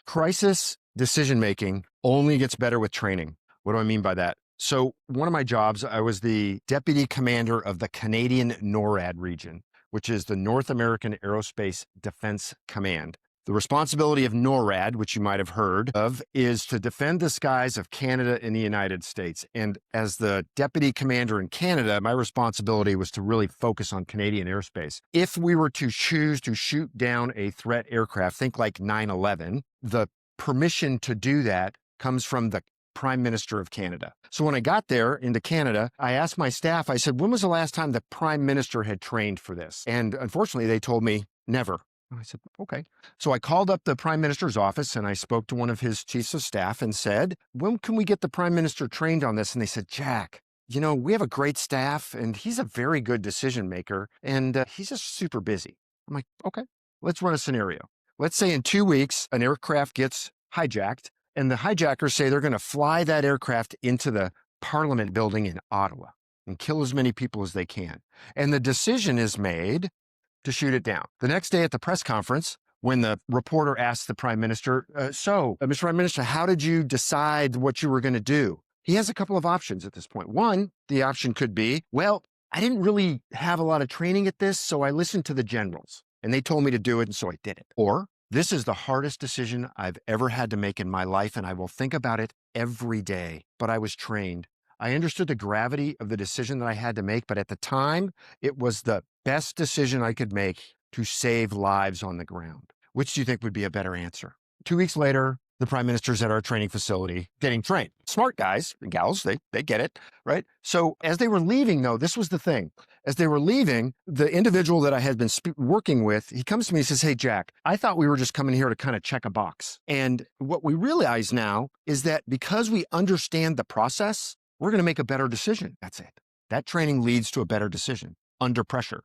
Crisis decision-making only gets better with training. What do I mean by that? So one of my jobs, I was the deputy commander of the Canadian NORAD region, which is the North American Aerospace Defense Command. The responsibility of NORAD, which you might have heard of, is to defend the skies of Canada and the United States. And as the deputy commander in Canada, my responsibility was to really focus on Canadian airspace. If we were to choose to shoot down a threat aircraft, think like 9/11, the permission to do that comes from the Prime Minister of Canada. So when I got there into Canada, I asked my staff, I said, when was the last time the Prime Minister had trained for this? And unfortunately, they told me never. I said, okay. So I called up the Prime Minister's office and I spoke to one of his chiefs of staff and said, when can we get the Prime Minister trained on this? And they said, Jack, you know, we have a great staff and he's a very good decision maker and he's just super busy. I'm like, okay, let's run a scenario. Let's say in 2 weeks, an aircraft gets hijacked and the hijackers say they're going to fly that aircraft into the Parliament building in Ottawa and kill as many people as they can. And the decision is made to shoot it down. The next day at the press conference, when the reporter asked the Prime Minister, Mr. Prime Minister, how did you decide what you were going to do? He has a couple of options at this point. One, the option could be, well, I didn't really have a lot of training at this, so I listened to the generals and they told me to do it, and so I did it. Or, this is the hardest decision I've ever had to make in my life, and I will think about it every day, but I was trained. I understood the gravity of the decision that I had to make, but at the time, it was the best decision I could make to save lives on the ground. Which do you think would be a better answer? 2 weeks later, the Prime Minister's at our training facility getting trained. Smart guys and gals, they get it, right? So as they were leaving, though, this was the thing. As they were leaving, the individual that I had been working with, he comes to me and says, hey, Jack, I thought we were just coming here to kind of check a box. And what we realize now is that because we understand the process, we're going to make a better decision. That's it. That training leads to a better decision under pressure.